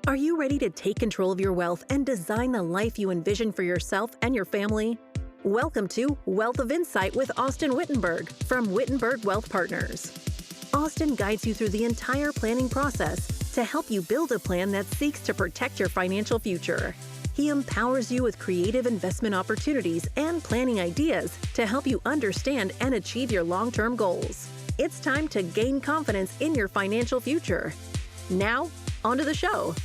Are you ready to take control of your wealth and design the life you envision for yourself and your family? Welcome to Wealth of Insight with Austyn Whittenburg from Whittenburg Wealth Partners. Austyn guides you through the entire planning process to help you build a plan that seeks to protect your financial future. He empowers you with creative investment opportunities and planning ideas to help you understand and achieve your long-term goals. It's time to gain confidence in your financial future. Now, on to the show.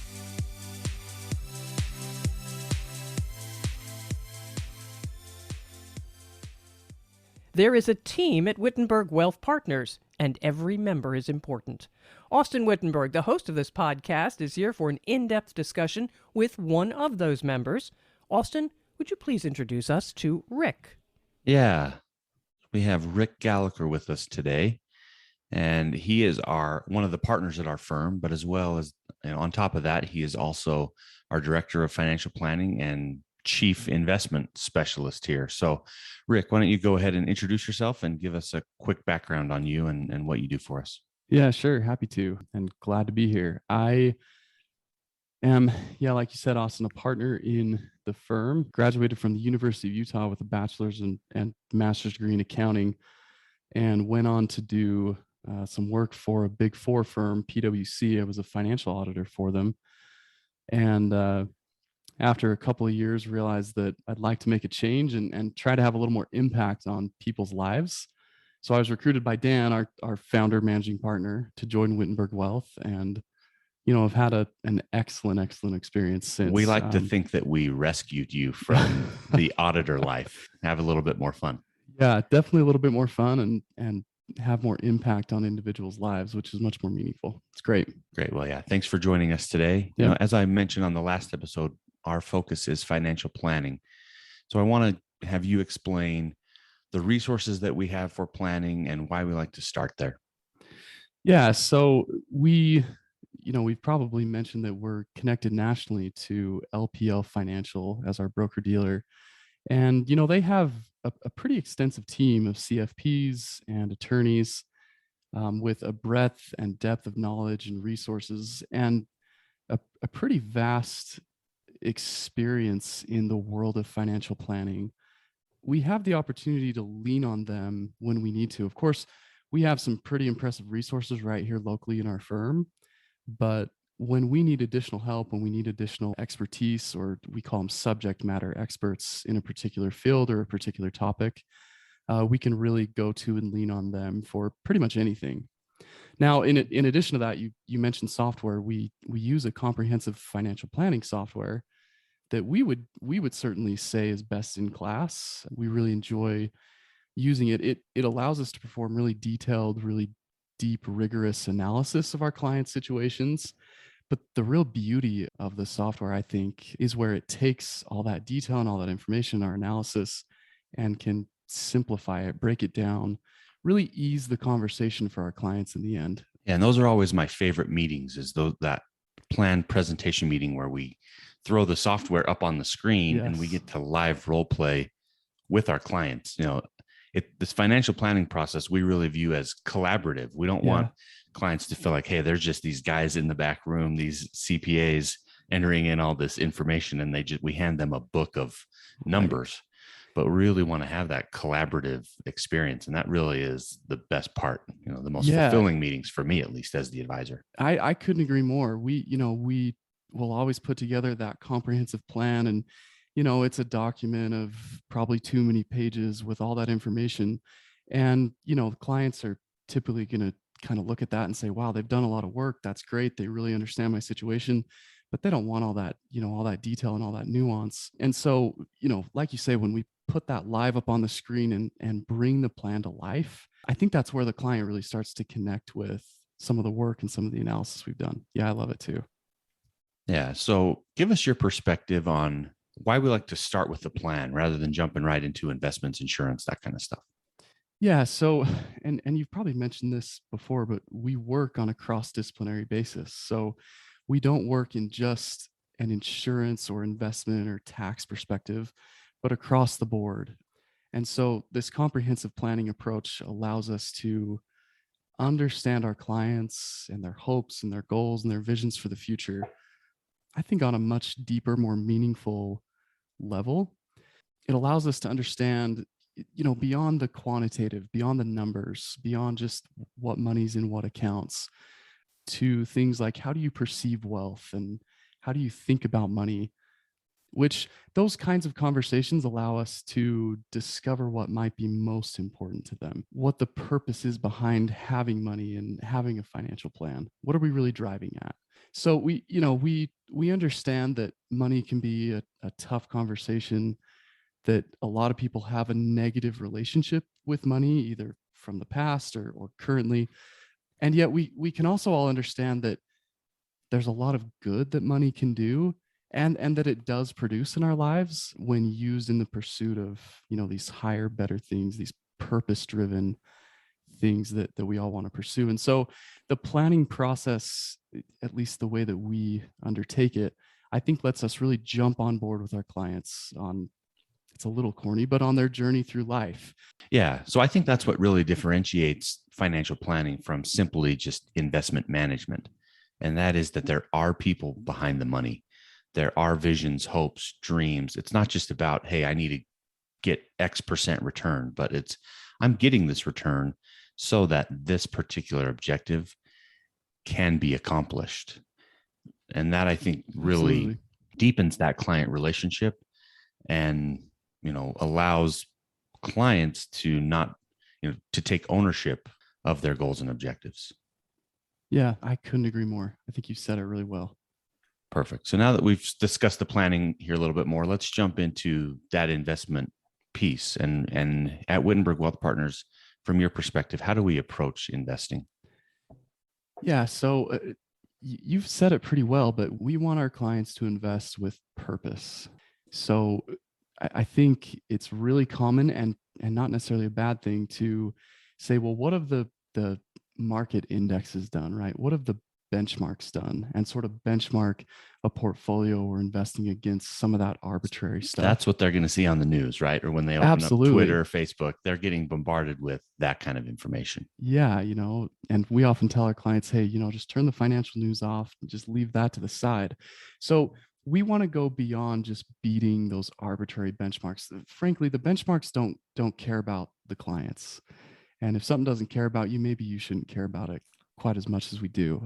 There is a team at Whittenburg Wealth Partners, and every member is important. Austyn Whittenburg, the host of this podcast, is here for an in-depth discussion with one of those members. Austyn, would you please introduce us to Rick? Yeah, we have Rick Gallacher with us today, and he is one of the partners at our firm, but as well as, on top of that, he is also our director of financial planning and chief investment specialist here. So, Rick, why don't you go ahead and introduce yourself and give us a quick background on you and what you do for us? Yeah, sure. Happy to, and glad to be here. I am, like you said, Austyn, a partner in the firm. Graduated from the University of Utah with a bachelor's and master's degree in accounting, and went on to do some work for a Big Four firm, PwC. I was a financial auditor for them. And after a couple of years, realized that I'd like to make a change and try to have a little more impact on people's lives. So I was recruited by Dan, our founder, managing partner, to join Whittenburg Wealth. And, I've had an excellent experience since. We like to think that we rescued you from the auditor life. Have a little bit more fun. Yeah, definitely a little bit more fun and have more impact on individuals' lives, which is much more meaningful. It's great. Great. Well, yeah, thanks for joining us today. Yeah. As I mentioned on the last episode, our focus is financial planning. So I want to have you explain the resources that we have for planning and why we like to start there. Yeah. So we've probably mentioned that we're connected nationally to LPL Financial as our broker dealer. And, they have a pretty extensive team of CFPs and attorneys with a breadth and depth of knowledge and resources and a pretty vast experience in the world of financial planning. We have the opportunity to lean on them when we need to. Of course, we have some pretty impressive resources right here locally in our firm, but when we need additional help, when we need additional expertise, or we call them subject matter experts in a particular field or a particular topic, we can really go to and lean on them for pretty much anything. Now, in addition to that, you mentioned software. We use a comprehensive financial planning software that we would certainly say is best in class. We really enjoy using it. It allows us to perform really detailed, really deep, rigorous analysis of our client situations. But the real beauty of the software, I think, is where it takes all that detail and all that information, our analysis, and can simplify it, break it down, really ease the conversation for our clients in the end. Yeah, and those are always my favorite meetings, is that planned presentation meeting where we throw the software up on the screen. Yes. And we get to live role play with our clients. This financial planning process we really view as collaborative. We don't want clients to feel like, hey, there's just these guys in the back room, these CPAs entering in all this information, and we hand them a book of numbers. But we really want to have that collaborative experience. And that really is the best part, the most fulfilling meetings for me, at least as the advisor. I couldn't agree more. We will always put together that comprehensive plan, and, it's a document of probably too many pages with all that information. And, the clients are typically going to kind of look at that and say, wow, they've done a lot of work. That's great. They really understand my situation. But they don't want all that, all that detail and all that nuance. And so, like you say, when we put that live up on the screen and bring the plan to life, I think that's where the client really starts to connect with some of the work and some of the analysis we've done. Yeah, I love it too. Yeah. So give us your perspective on why we like to start with the plan rather than jumping right into investments, insurance, that kind of stuff. Yeah. So, and you've probably mentioned this before, but we work on a cross-disciplinary basis. So we don't work in just an insurance or investment or tax perspective, but across the board. And so this comprehensive planning approach allows us to understand our clients and their hopes and their goals and their visions for the future I think on a much deeper, more meaningful level. It allows us to understand, beyond the quantitative, beyond the numbers, beyond just what money's in what accounts, to things like how do you perceive wealth and how do you think about money, which those kinds of conversations allow us to discover what might be most important to them, what the purpose is behind having money and having a financial plan. What are we really driving at? So we understand that money can be a tough conversation, that a lot of people have a negative relationship with money, either from the past or currently. And yet we can also all understand that there's a lot of good that money can do, and that it does produce in our lives when used in the pursuit of, these higher, better things, these purpose driven things that we all want to pursue. And so the planning process, at least the way that we undertake it, I think lets us really jump on board with our clients on, it's a little corny, but on their journey through life. Yeah. So I think that's what really differentiates financial planning from simply just investment management. And that is that there are people behind the money. There are visions, hopes, dreams. It's not just about, hey, I need to get X% return, but it's, I'm getting this return so that this particular objective can be accomplished. And that, I think, really Absolutely deepens that client relationship and, allows clients to not, to take ownership of their goals and objectives. Yeah, I couldn't agree more. I think you said it really well. Perfect. So now that we've discussed the planning here a little bit more, let's jump into that investment piece. And at Whittenburg Wealth Partners, from your perspective, how do we approach investing? Yeah, so you've said it pretty well, but we want our clients to invest with purpose. So I think it's really common and not necessarily a bad thing to say, well, what have the market indexes done, right? What have the benchmarks done, and sort of benchmark a portfolio we're investing against some of that arbitrary stuff. That's what they're going to see on the news, right? Or when they open up Twitter, Facebook, they're getting bombarded with that kind of information. Yeah, and we often tell our clients, hey, just turn the financial news off, just leave that to the side. So we want to go beyond just beating those arbitrary benchmarks. Frankly, the benchmarks don't care about the clients. And if something doesn't care about you, maybe you shouldn't care about it quite as much as we do.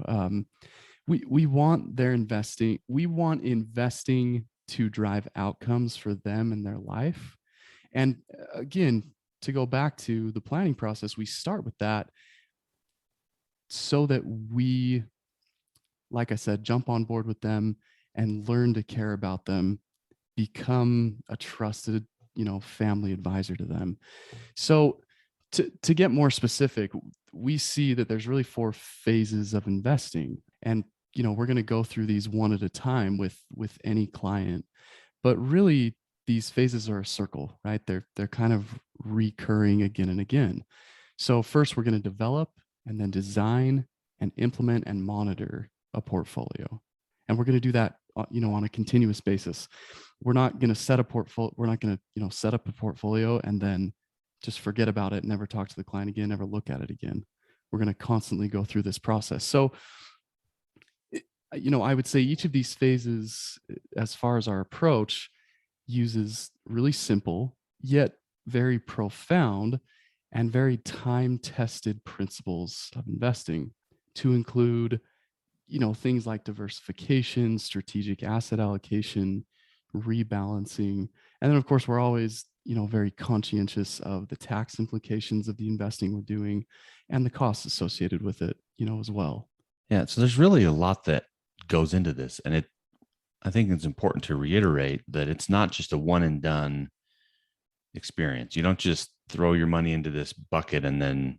We want their investing. We want investing to drive outcomes for them in their life. And again, to go back to the planning process, we start with that so that we, like I said, jump on board with them and learn to care about them, become a trusted, family advisor to them. So to get more specific, we see that there's really 4 phases of investing. And, we're going to go through these one at a time with any client. But really, these phases are a circle, right? They're kind of recurring again and again. So first, we're going to develop and then design and implement and monitor a portfolio. And we're going to do that, on a continuous basis. We're not going to set a portfolio. We're not going to, set up a portfolio and then just forget about it, never talk to the client again, never look at it again. We're going to constantly go through this process. So, I would say each of these phases, as far as our approach, uses really simple, yet very profound and very time-tested principles of investing to include, things like diversification, strategic asset allocation, rebalancing. And then, of course, we're always, very conscientious of the tax implications of the investing we're doing and the costs associated with it, as well. Yeah. So there's really a lot that goes into this. And I think it's important to reiterate that it's not just a one and done experience. You don't just throw your money into this bucket and then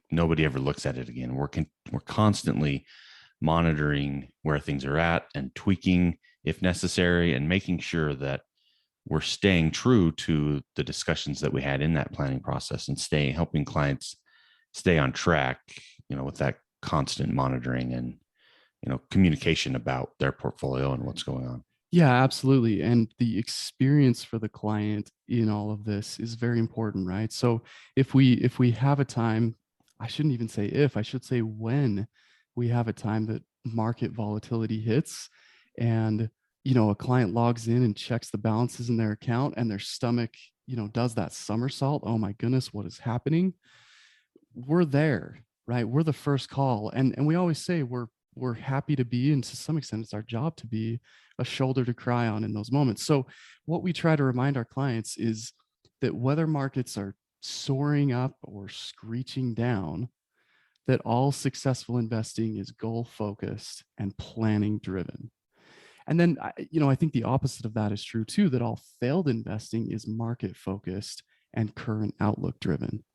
nobody ever looks at it again. We're constantly monitoring where things are at and tweaking if necessary, and making sure that we're staying true to the discussions that we had in that planning process and helping clients stay on track, with that constant monitoring and, communication about their portfolio and what's going on. Yeah, absolutely. And the experience for the client in all of this is very important, right? So if we have a time, I shouldn't even say if, I should say when we have a time that market volatility hits, and a client logs in and checks the balances in their account, and their stomach does that somersault. Oh my goodness, what is happening? We're there, right? We're the first call, and we always say we're happy to be, and to some extent it's our job to be, a shoulder to cry on in those moments. So what we try to remind our clients is that whether markets are soaring up or screeching down, that all successful investing is goal focused and planning driven. And then, I think the opposite of that is true too, that all failed investing is market focused and current outlook driven.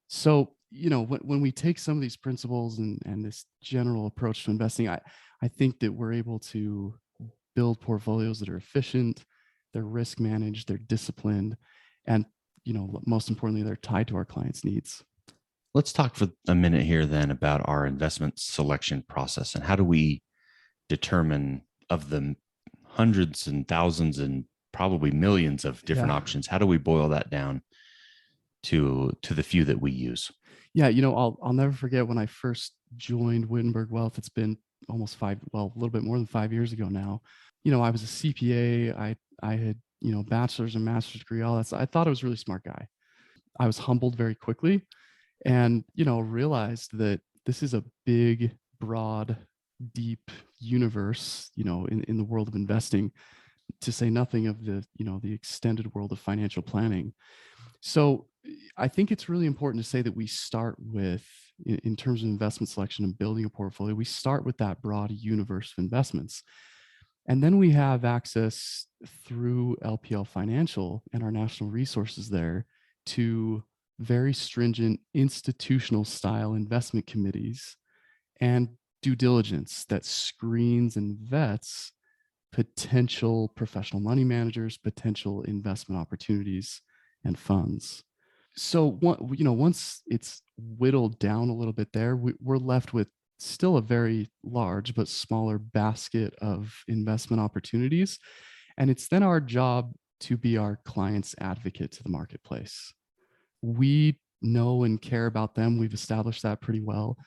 So, when we take some of these principles and this general approach to investing, I think that we're able to build portfolios that are efficient, they're risk managed, they're disciplined, and, most importantly, they're tied to our clients' needs. Let's talk for a minute here then about our investment selection process, and how do we determine, of the hundreds and thousands and probably millions of different options, how do we boil that down to the few that we use? Yeah, I'll never forget when I first joined Whittenburg Wealth. It's been almost a little bit more than 5 years ago now. I was a CPA. I had, bachelor's and master's degree, all that. So I thought I was a really smart guy. I was humbled very quickly, and, realized that this is a big, broad, deep universe, in the world of investing, to say nothing of the extended world of financial planning. So I think it's really important to say that we start with, in terms of investment selection and building a portfolio, we start with that broad universe of investments. And then we have access through LPL Financial and our national resources there to very stringent institutional style investment committees and due diligence that screens and vets potential professional money managers, potential investment opportunities and funds. So, once it's whittled down a little bit there, we're left with still a very large but smaller basket of investment opportunities. And it's then our job to be our client's advocate to the marketplace. We know and care about them. We've established that pretty well.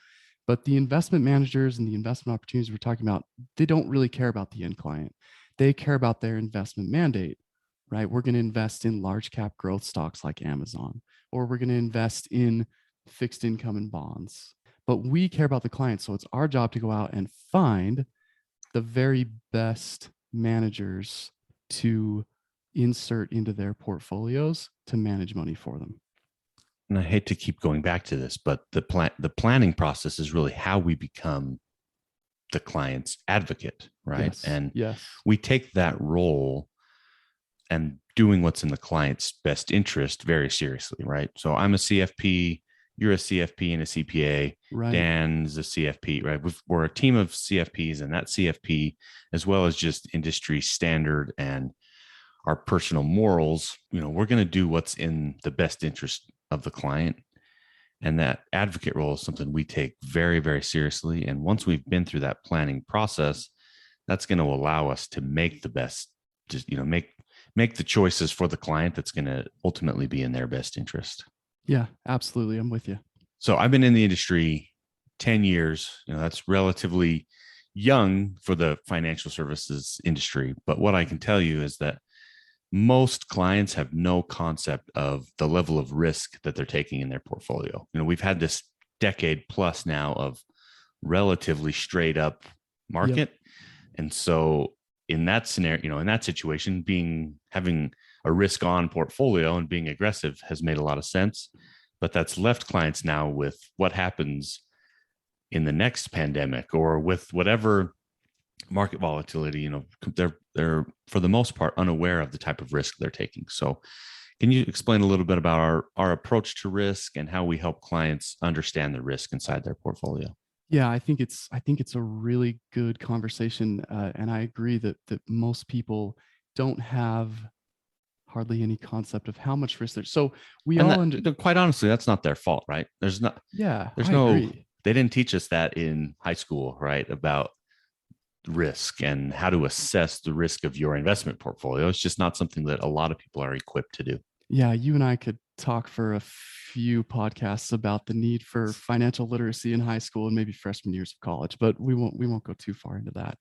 But the investment managers and the investment opportunities we're talking about, they don't really care about the end client. They care about their investment mandate, right? We're going to invest in large cap growth stocks like Amazon, or we're going to invest in fixed income and bonds. But we care about the client. So it's our job to go out and find the very best managers to insert into their portfolios to manage money for them. And I hate to keep going back to this, but the planning process is really how we become the client's advocate, right? Yes. And yes, we take that role and doing what's in the client's best interest very seriously, right? So I'm a CFP, you're a CFP and a CPA, right. Dan's a CFP, right? We're a team of CFPs, and that CFP, as well as just industry standard and our personal morals, we're going to do what's in the best interest of the client. And that advocate role is something we take very, very seriously. And once we've been through that planning process, that's going to allow us to make the best, just, make the choices for the client that's going to ultimately be in their best interest. Yeah, absolutely. I'm with you. So I've been in the industry 10 years. That's relatively young for the financial services industry. But what I can tell you is that most clients have no concept of the level of risk that they're taking in their portfolio. We've had this decade plus now of relatively straight up market. Yep. And so in that scenario, in that situation, having a risk on portfolio and being aggressive has made a lot of sense. But that's left clients now with what happens in the next pandemic or with whatever market volatility. They're for the most part unaware of the type of risk they're taking. So can you explain a little bit about our approach to risk and how we help clients understand the risk inside their portfolio? Yeah, I think it's a really good conversation, and I agree that most people don't have hardly any concept of how much risk there's. So quite honestly, that's not their fault, right? Agree. They didn't teach us that in high school, right? About risk and how to assess the risk of your investment portfolio. It's just not something that a lot of people are equipped to do. Yeah, you and I could talk for a few podcasts about the need for financial literacy in high school and maybe freshman years of college, but we won't go too far into that.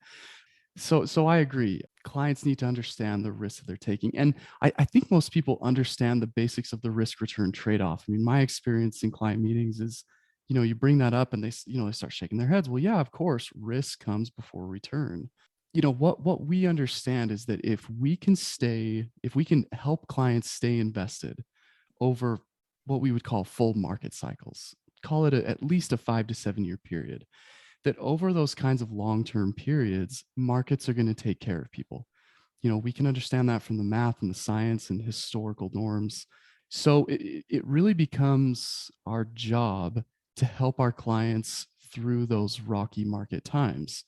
So I agree. Clients need to understand the risk that they're taking. And I think most people understand the basics of the risk return trade-off. I mean, my experience in client meetings is, you bring that up and they start shaking their heads. Well, yeah, of course, risk comes before return. What we understand is that if we can help clients stay invested over what we would call full market cycles, call it at least a 5 to 7 year period, that over those kinds of long-term periods, markets are going to take care of people. We can understand that from the math and the science and historical norms. So it really becomes our job to help our clients through those rocky market times.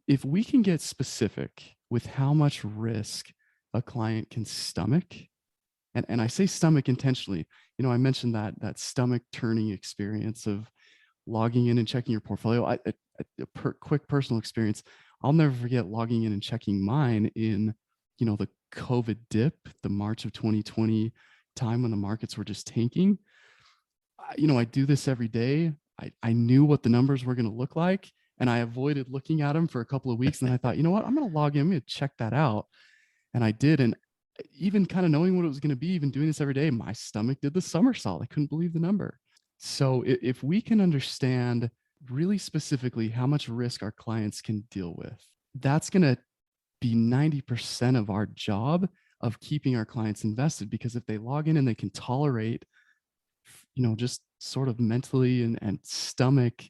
If we can get specific with how much risk a client can stomach, and I say stomach intentionally, I mentioned that stomach turning experience of logging in and checking your portfolio. Quick personal experience. I'll never forget logging in and checking mine in, the COVID dip, the March of 2020 time when the markets were just tanking. I do this every day. I knew what the numbers were going to look like, and I avoided looking at them for a couple of weeks. And I thought, you know what, I'm going to log in, I'm going to check that out. And I did. And even kind of knowing what it was going to be, even doing this every day, my stomach did the somersault. I couldn't believe the number. So if we can understand really specifically how much risk our clients can deal with, that's going to be 90% of our job of keeping our clients invested. Because if they log in and they can tolerate, just sort of mentally and stomach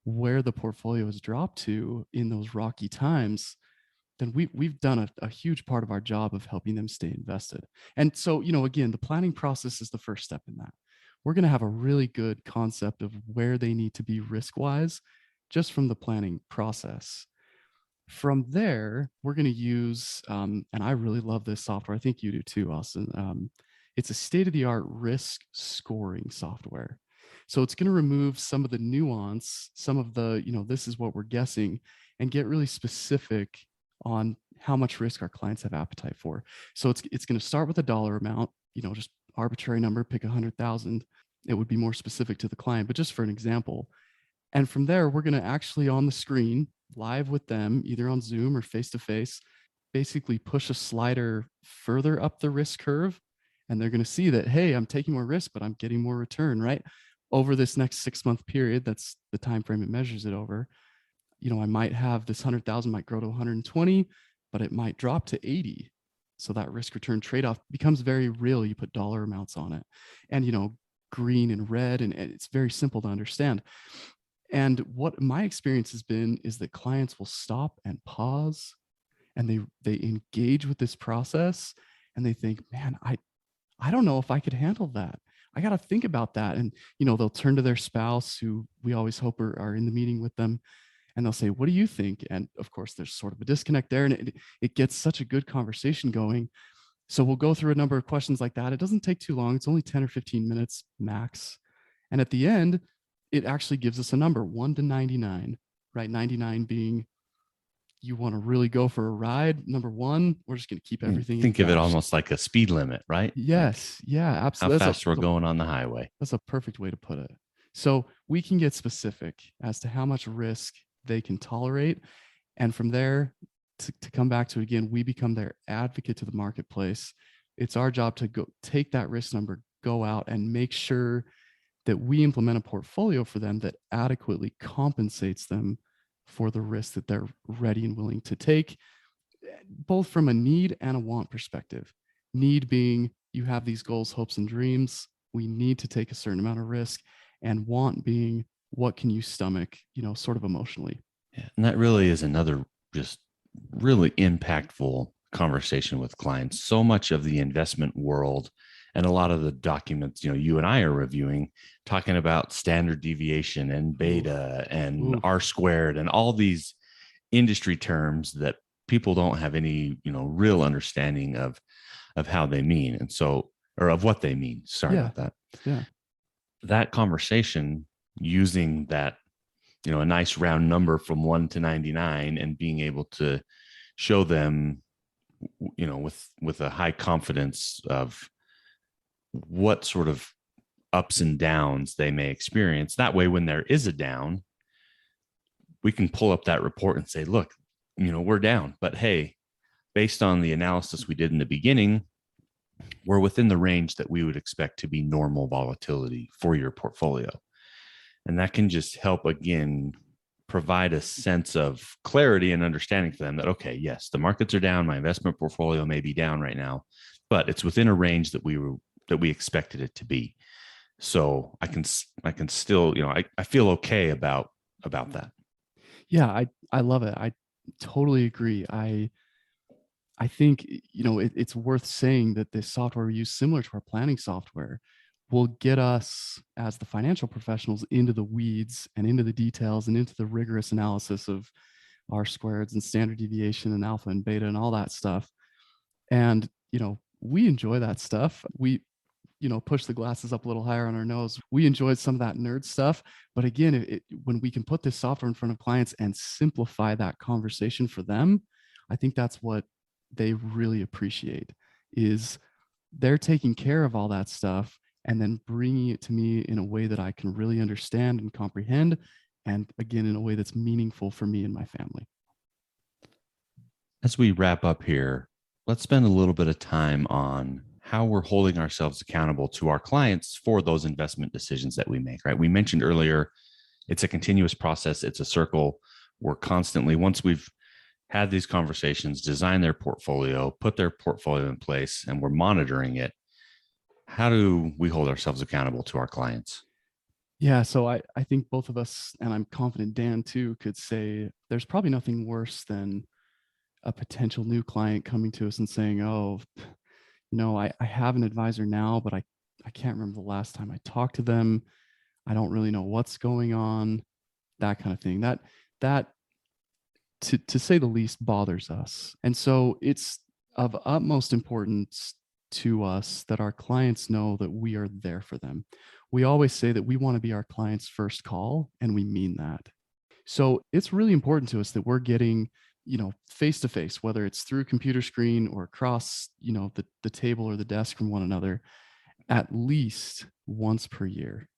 where the portfolio has dropped to in those rocky times, then we've done a huge part of our job of helping them stay invested. And so, again, the planning process is the first step in that. We're going to have a really good concept of where they need to be risk-wise just from the planning process. From there, we're going to use, and I really love this software. I think you do too, Austyn. It's a state-of-the-art risk scoring software. So it's going to remove some of the nuance, some of the, this is what we're guessing, and get really specific on how much risk our clients have appetite for. So it's going to start with a dollar amount, just arbitrary number, pick 100,000. It would be more specific to the client, but just for an example. And from there, we're going to actually on the screen, live with them, either on Zoom or face-to-face, basically push a slider further up the risk curve. And they're going to see that, hey, I'm taking more risk, but I'm getting more return, right? Over this next 6-month period, that's the time frame it measures it over. I might have this 100,000 might grow to 120, but it might drop to 80. So that risk return trade-off becomes very real. You put dollar amounts on it, and, green and red, and it's very simple to understand. And what my experience has been is that clients will stop and pause, and they engage with this process, and they think, man, I don't know if I could handle that. I got to think about that. And, they'll turn to their spouse, who we always hope are in the meeting with them, and they'll say, what do you think? And of course, there's sort of a disconnect there, and it gets such a good conversation going. So we'll go through a number of questions like that. It doesn't take too long. It's only 10 or 15 minutes max. And at the end, it actually gives us a number, 1 to 99, right? 99 being you want to really go for a ride. Number 1, we're just going to keep everything. Think of it almost like a speed limit, right? Yes. Like yeah, absolutely. how fast we're going on the highway. That's a perfect way to put it. So we can get specific as to how much risk they can tolerate. And from there, to come back to, again, we become their advocate to the marketplace. It's our job to go take that risk number, go out and make sure that we implement a portfolio for them that adequately compensates them for the risk that they're ready and willing to take, both from a need and a want perspective. Need being, you have these goals, hopes, and dreams. We need to take a certain amount of risk. And want being, what can you stomach, sort of emotionally. Yeah, and that really is another just really impactful conversation with clients. So much of the investment world and a lot of the documents, you and I are reviewing, talking about standard deviation and beta and R squared and all these industry terms that people don't have any, real understanding of how they mean. And so, or of what they mean. Sorry about that. Yeah. That conversation using that, a nice round number from 1 to 99 and being able to show them, with a high confidence of what sort of ups and downs they may experience. That way, when there is a down, we can pull up that report and say, look, we're down. But hey, based on the analysis we did in the beginning, we're within the range that we would expect to be normal volatility for your portfolio. And that can just help, again, provide a sense of clarity and understanding for them that, okay, yes, the markets are down. My investment portfolio may be down right now, but it's within a range that we expected it to be. So I can still, I feel okay about that. Yeah, I love it. I totally agree. I think, it's worth saying that this software we use, similar to our planning software, will get us as the financial professionals into the weeds and into the details and into the rigorous analysis of R squareds and standard deviation and alpha and beta and all that stuff. And, we enjoy that stuff. We, push the glasses up a little higher on our nose. We enjoyed some of that nerd stuff. But again, when we can put this software in front of clients and simplify that conversation for them, I think that's what they really appreciate, is they're taking care of all that stuff and then bringing it to me in a way that I can really understand and comprehend. And again, in a way that's meaningful for me and my family. As we wrap up here, let's spend a little bit of time on how we're holding ourselves accountable to our clients for those investment decisions that we make, right? We mentioned earlier, it's a continuous process. It's a circle. We're constantly, once we've had these conversations, design their portfolio, put their portfolio in place, and we're monitoring it, how do we hold ourselves accountable to our clients? Yeah, so I think both of us, and I'm confident Dan too, could say there's probably nothing worse than a potential new client coming to us and saying, oh, I have an advisor now, but I can't remember the last time I talked to them. I don't really know what's going on, that kind of thing. That to say the least bothers us. And so it's of utmost importance to us that our clients know that we are there for them. We always say that we want to be our client's first call, and we mean that. So it's really important to us that we're getting, face to face, whether it's through a computer screen or across, the table or the desk from one another, at least once per year,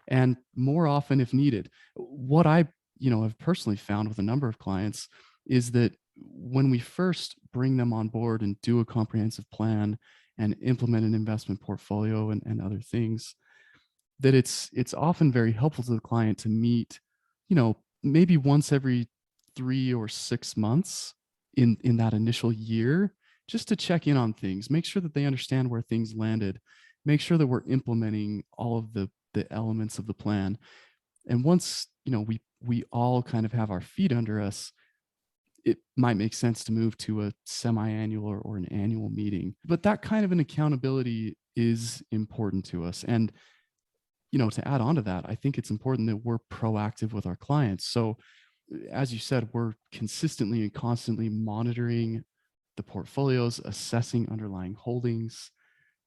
and more often if needed. What I, have personally found with a number of clients is that when we first bring them on board and do a comprehensive plan and implement an investment portfolio and other things, that it's often very helpful to the client to meet, maybe once every 3 or 6 months in that initial year, just to check in on things, make sure that they understand where things landed, make sure that we're implementing all of the elements of the plan. And once, we all kind of have our feet under us, it might make sense to move to a semi-annual or an annual meeting. But that kind of an accountability is important to us. And, to add on to that, I think it's important that we're proactive with our clients. So as you said, we're consistently and constantly monitoring the portfolios, assessing underlying holdings,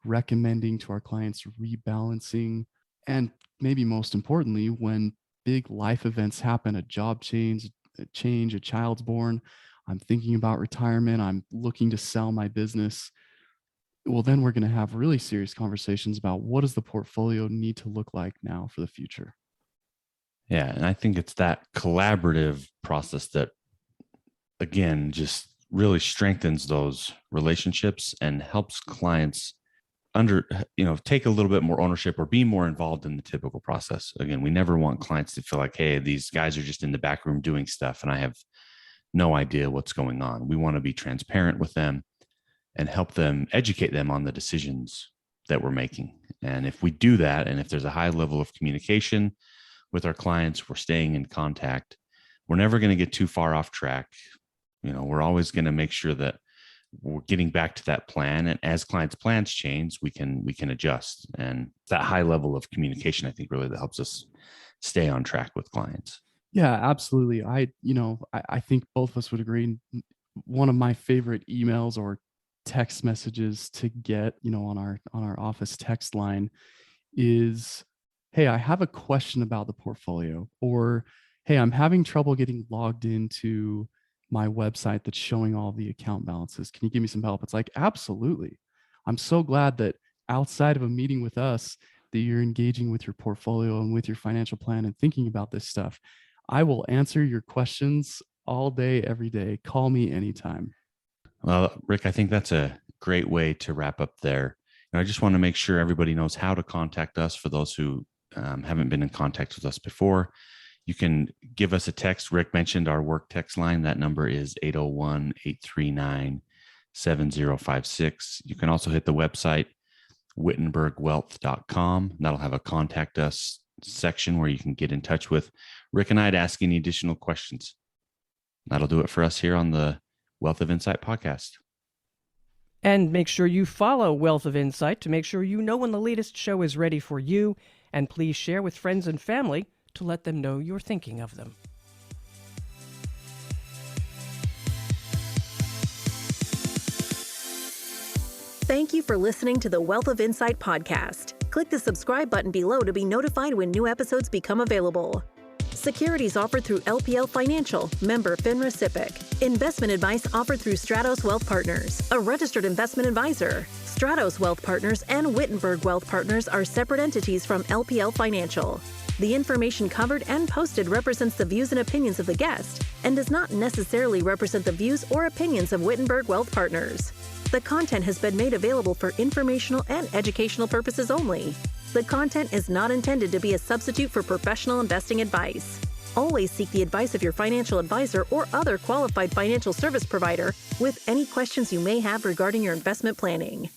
recommending to our clients rebalancing, and maybe most importantly, when big life events happen, a job change, a child's born, I'm thinking about retirement, I'm looking to sell my business, well, then we're going to have really serious conversations about what does the portfolio need to look like now for the future. Yeah. And I think it's that collaborative process that, again, just really strengthens those relationships and helps clients take a little bit more ownership or be more involved in the typical process. Again, we never want clients to feel like, hey, these guys are just in the back room doing stuff and I have no idea what's going on. We want to be transparent with them and help them, educate them on the decisions that we're making. And if we do that, and if there's a high level of communication with our clients, we're staying in contact, we're never going to get too far off track. We're always going to make sure that we're getting back to that plan. And as clients' plans change, we can adjust. And that high level of communication, I think, really that helps us stay on track with clients. Yeah, absolutely. I think both of us would agree. One of my favorite emails or text messages to get, on our office text line is, hey, I have a question about the portfolio, or hey, I'm having trouble getting logged into my website that's showing all the account balances. Can you give me some help? It's like, absolutely. I'm so glad that outside of a meeting with us, that you're engaging with your portfolio and with your financial plan and thinking about this stuff. I will answer your questions all day, every day. Call me anytime. Well, Rick, I think that's a great way to wrap up there. And I just want to make sure everybody knows how to contact us. For those who haven't been in contact with us before, you can give us a text. Rick mentioned our work text line. That number is 801-839-7056. You can also hit the website, whittenburgwealth.com. That'll have a contact us section where you can get in touch with Rick and I to ask any additional questions. That'll do it for us here on the Wealth of Insight podcast. And make sure you follow Wealth of Insight to make sure you know when the latest show is ready for you. And please share with friends and family to let them know you're thinking of them. Thank you for listening to the Wealth of Insight podcast. Click the subscribe button below to be notified when new episodes become available. Securities offered through LPL Financial, member FINRA SIPC. Investment advice offered through Stratos Wealth Partners, a registered investment advisor. Stratos Wealth Partners and Whittenburg Wealth Partners are separate entities from LPL Financial. The information covered and posted represents the views and opinions of the guest and does not necessarily represent the views or opinions of Whittenburg Wealth Partners. The content has been made available for informational and educational purposes only. The content is not intended to be a substitute for professional investing advice. Always seek the advice of your financial advisor or other qualified financial service provider with any questions you may have regarding your investment planning.